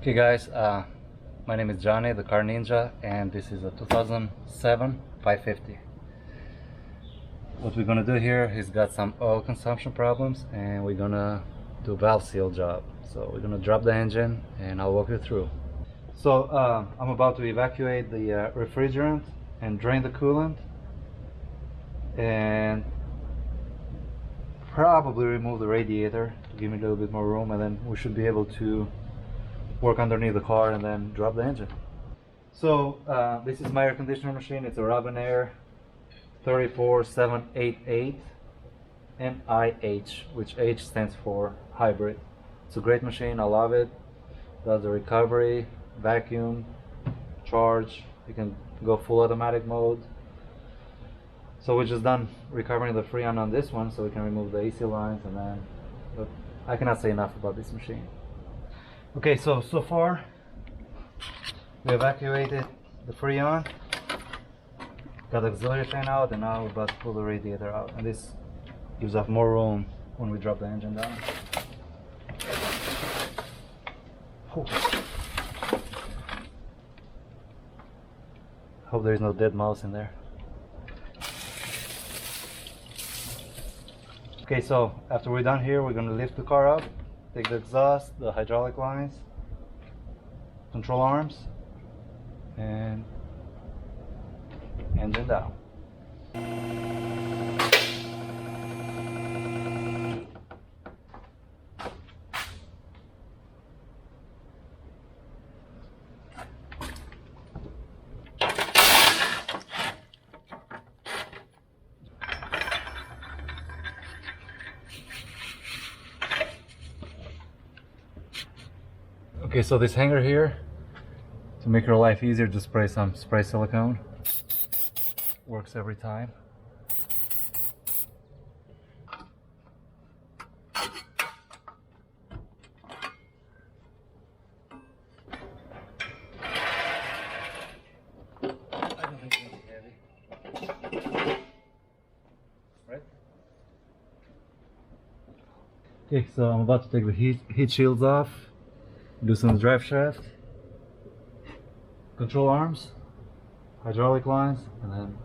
Okay guys, my name is Johnny, the car ninja, and this is a 2007 550. What we're gonna do here is got some oil consumption problems and we're gonna do a valve seal job. So we're gonna drop the engine and I'll walk you through. So I'm about to evacuate the refrigerant and drain the coolant and probably remove the radiator to give me a little bit more room, and then we should be able to work underneath the car and then drop the engine. So this is my air conditioner machine. It's a Robin Air 34788 NIH, which H stands for hybrid. It's a great machine, I love it. Does the recovery, vacuum, charge. You can go full automatic mode. So we're just done recovering the Freon on this one, so we can remove the AC lines, and then I cannot say enough about this machine. Okay, so far we evacuated the Freon, got the auxiliary fan out, and now we're about to pull the radiator out, and this gives us more room when we drop the engine down. Whew. Hope there is no dead mouse in there. Okay, so after we're done here, we're going to lift the car up, take the exhaust, the hydraulic lines, control arms, and engine down. Okay, so this hanger here, to make your life easier, just spray some spray silicone. Works every time. I don't think it's heavy. Right? Okay, so I'm about to take the heat shields off. Loosen the drive shaft, control arms, hydraulic lines, and then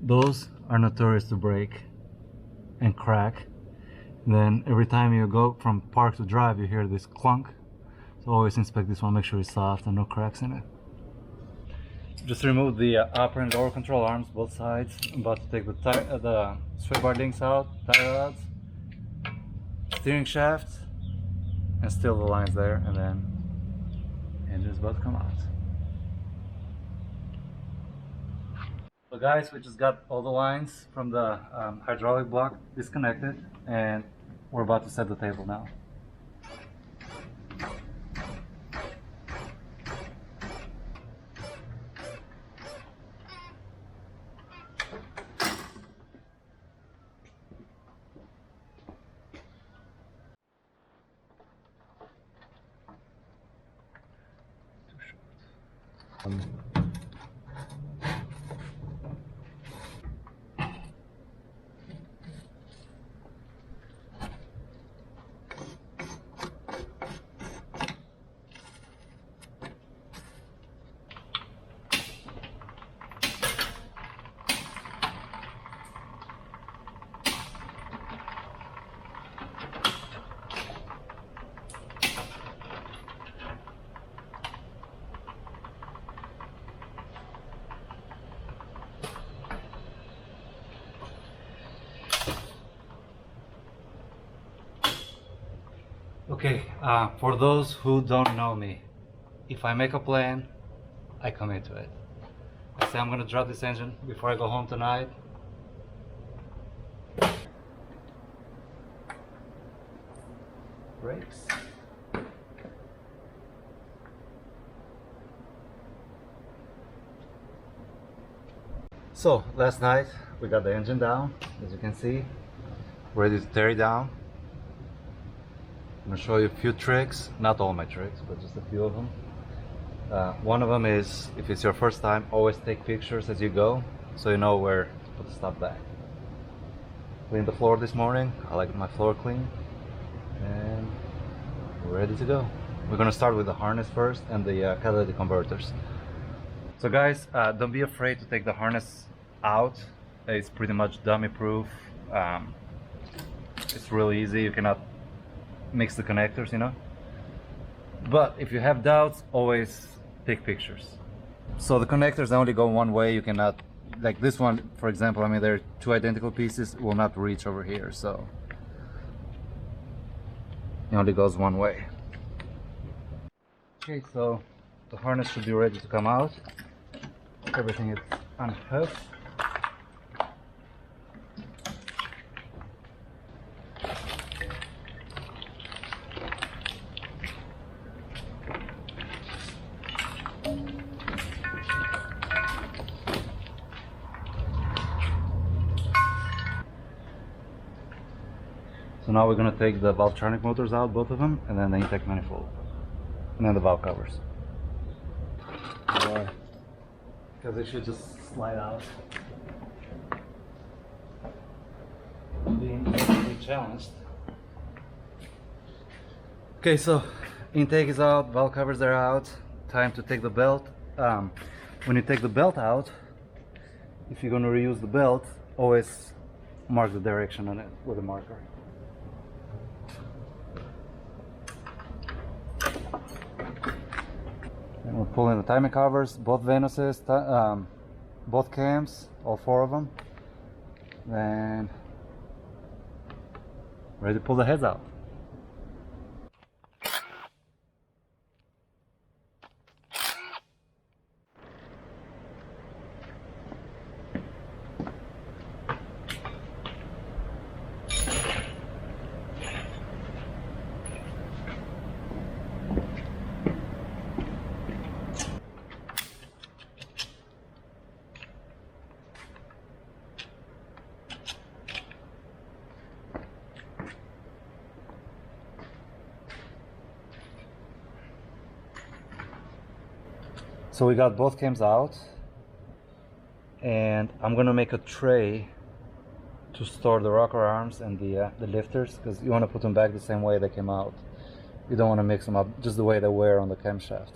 those are notorious to break and crack. And then every time you go from park to drive, you hear this clunk. So always inspect this one, make sure it's soft and no cracks in it. Just remove the upper and lower control arms, both sides. I'm about to take the sway bar links out, tire rods, steering shafts, and still the lines there, and then engine's about to come out. So guys, we just got all the lines from the hydraulic block disconnected, and we're about to set the table now. Okay, for those who don't know me, if I make a plan, I commit to it. I say I'm gonna drop this engine before I go home tonight. Brakes. So last night we got the engine down, as you can see, ready to tear it down. I'm gonna show you a few tricks, not all my tricks, but just a few of them. One of them is, if it's your first time, always take pictures as you go, so you know where to put the stuff back. Cleaned the floor this morning. I like my floor clean, and we're ready to go. We're gonna start with the harness first and the catalytic converters. So guys, don't be afraid to take the harness out. It's pretty much dummy proof. It's really easy. You cannot mix the connectors, you know. But if you have doubts, always take pictures. So the connectors only go one way. You cannot, like this one for example, I mean they're two identical pieces, will not reach over here, so it only goes one way. Okay, so the harness should be ready to come out. Everything is unhooked. So now we're going to take the Valvetronic motors out, both of them, and then the intake manifold, and then the valve covers. Why? Because they should just slide out. Being technically challenged. Okay, so intake is out, valve covers are out. Time to take the belt. When you take the belt out, if you're going to reuse the belt, always mark the direction on it with a marker. And we're pulling the timing covers, both Venuses, both cams, all four of them. Then ready to pull the heads out. So we got both cams out, and I'm gonna make a tray to store the rocker arms and the lifters, because you want to put them back the same way they came out. You don't want to mix them up just the way they were on the camshaft.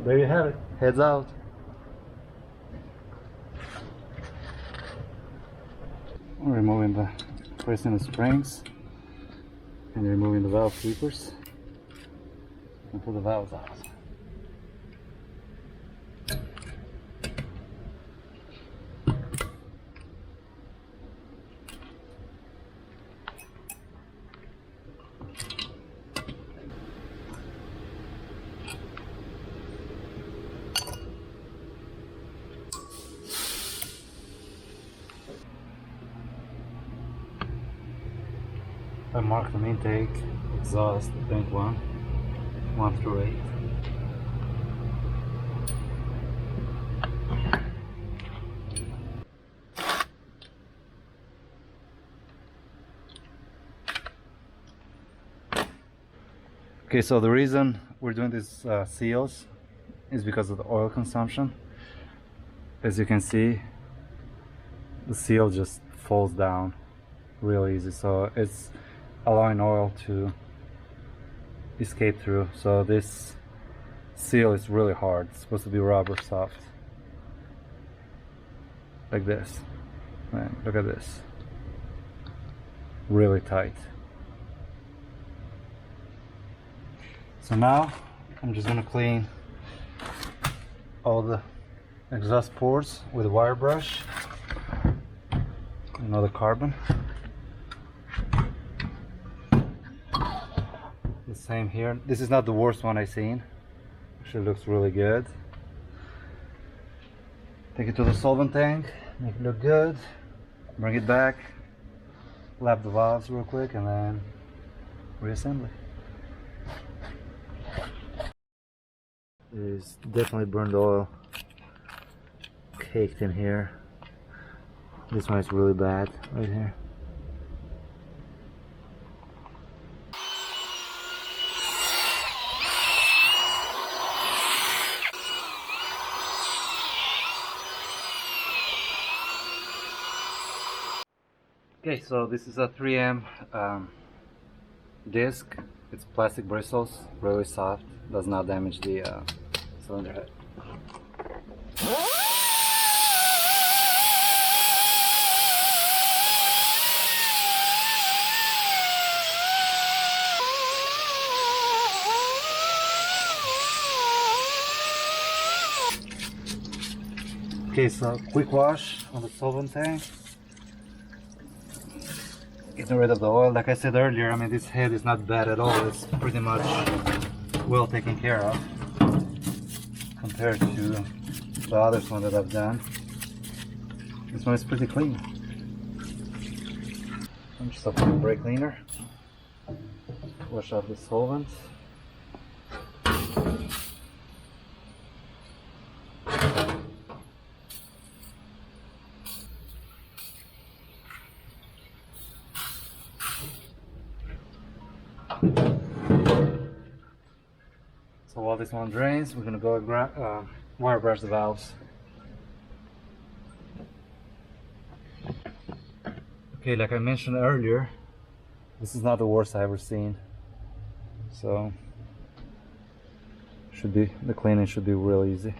There you have it, heads out. I'm removing the pressing the springs and removing the valve sweepers and pull the valves out. I marked the intake, exhaust, bank 1 through 8. Okay, so the reason we're doing these seals is because of the oil consumption. As you can see, the seal just falls down real easy, so it's allowing oil to escape through. So this seal is really hard. It's supposed to be rubber soft, like this. Man, look at this, really tight. So now I'm just gonna clean all the exhaust ports with a wire brush, another carbon. The same here. This is not the worst one I've seen. Actually looks really good. Take it to the solvent tank, make it look good, bring it back, lap the valves real quick, and then reassembly. There's definitely burned oil caked in here. This one is really bad right here. Okay, so this is a 3M disc. It's plastic bristles, really soft, does not damage the cylinder head. Okay, so quick wash on the solvent tank. Getting rid of the oil. Like I said earlier, I mean, this head is not bad at all. It's pretty much well taken care of compared to the other one that I've done. This one is pretty clean. I'm just applying the brake cleaner. Wash out the solvent. So while this one drains, we're gonna go wire brush the valves. Okay, like I mentioned earlier, this is not the worst I've ever seen. So the cleaning should be real easy.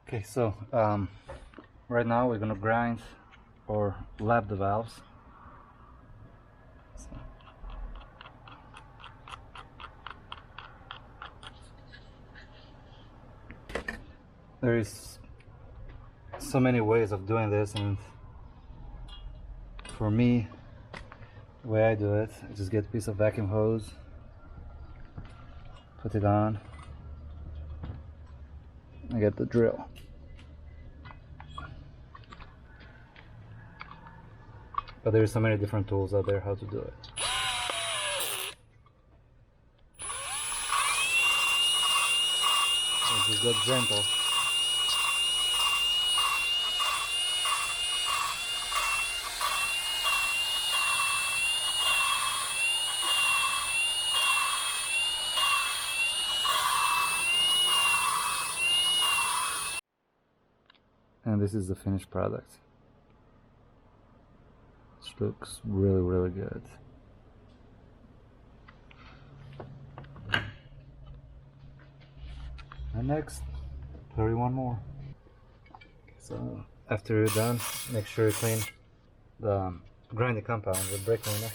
Okay, so right now we're gonna grind or lap the valves. There is so many ways of doing this, and for me, the way I do it, I just get a piece of vacuum hose, put it on, I get the drill. But there's so many different tools out there how to do it. So just get gentle. And this is the finished product. Which looks really, really good. And next, 31 more. So after you're done, make sure you clean the grinding compound with brake cleaner.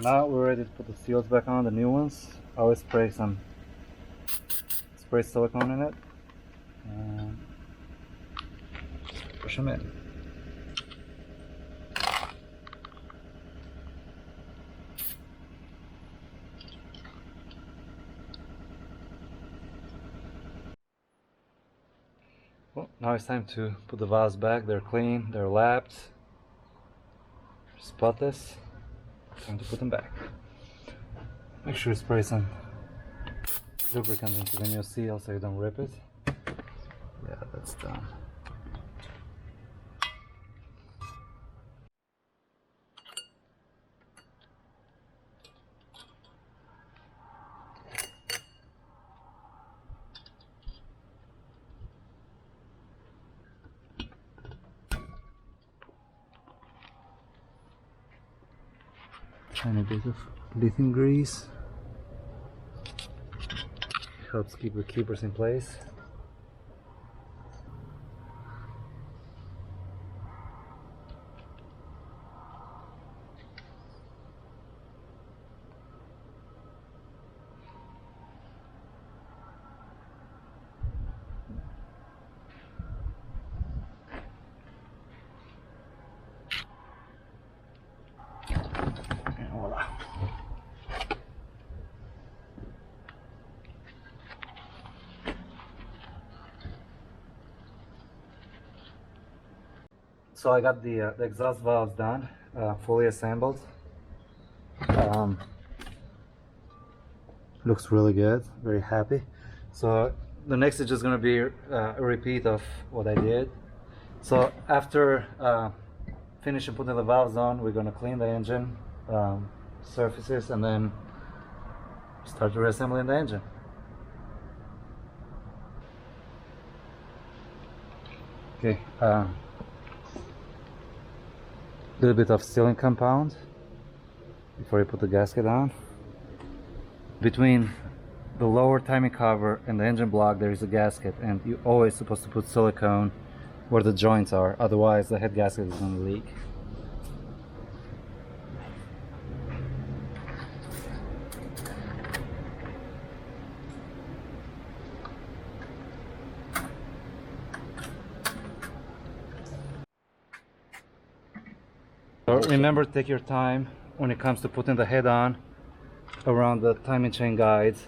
Now we're ready to put the seals back on, the new ones. I always spray silicone in it and push them in. Well, now it's time to put the valves back. They're clean, they're lapped, spotless. Time to put them back. Make sure you spray some lubricant into the new seal so you don't rip it. Yeah, that's done. Tiny bit of lithium grease. Helps keep the keepers in place. And voila. So I got the exhaust valves done, fully assembled. Looks really good, very happy. So the next is just going to be a repeat of what I did. So after finishing putting the valves on, we're going to clean the engine surfaces and then start reassembling the engine. Okay, little bit of sealing compound before you put the gasket on. Between the lower timing cover and the engine block there is a gasket, and you're always supposed to put silicone where the joints are, otherwise the head gasket is going to leak. So remember, take your time when it comes to putting the head on around the timing chain guides,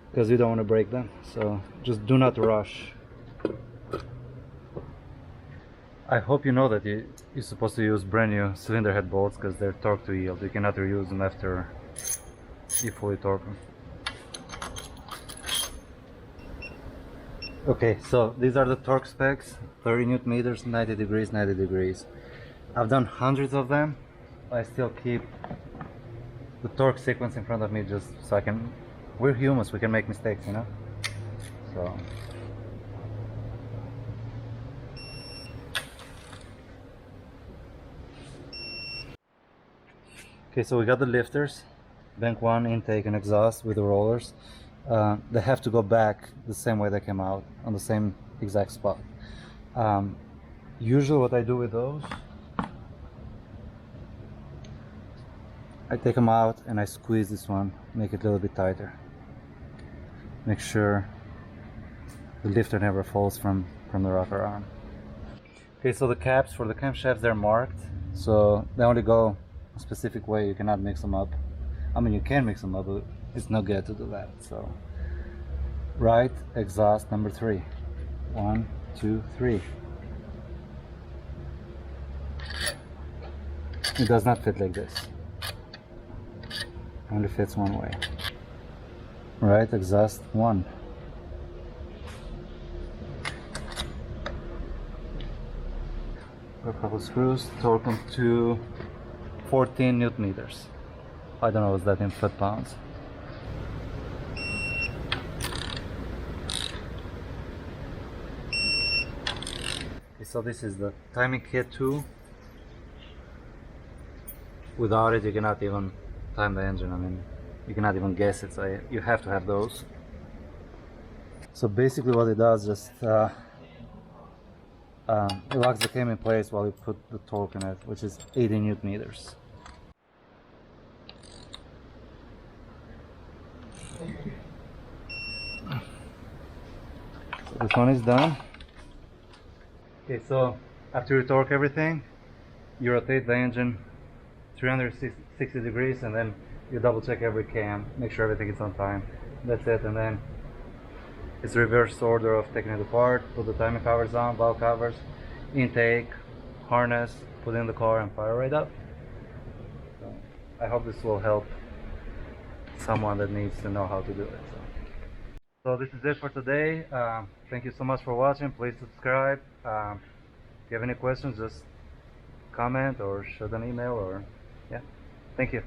because you don't want to break them, so just do not rush. I hope you know that you're supposed to use brand new cylinder head bolts because they're torque to yield. You cannot reuse them after you fully torque them. Okay, so these are the torque specs: 30 Newton meters, 90 degrees, 90 degrees. I've done hundreds of them. I still keep the torque sequence in front of me just so I can, we're humans, we can make mistakes, you know? So okay, so we got the lifters, bank one, intake and exhaust with the rollers. They have to go back the same way they came out, on the same exact spot. Usually what I do with those, I take them out and I squeeze this one, make it a little bit tighter. Make sure the lifter never falls from the rocker arm. Okay, so the caps for the camshafts, they're marked, so they only go a specific way. You cannot mix them up. I mean, you can mix them up, but it's not good to do that. So right exhaust number 3. 1, 2, 3. It does not fit like this. Only fits one way. Right exhaust 1. A couple screws, torque them to 14 Newton meters. I don't know what's that in foot-pounds. Okay, so this is the timing kit 2. Without it, you cannot even time the engine. I mean, you cannot even guess it, so you have to have those. So basically what it does, just it locks the cam in place while you put the torque in it, which is 80 Newton meters. So this one is done. Okay, so after you torque everything, you rotate the engine 360 degrees, and then you double check every cam, make sure everything is on time. That's it, and then it's reverse order of taking it apart, put the timing covers on, valve covers, intake, harness, put in the car and fire right up. So I hope this will help someone that needs to know how to do it. So this is it for today. Thank you so much for watching. Please subscribe. If you have any questions, just comment or shoot an email, or yeah. Thank you.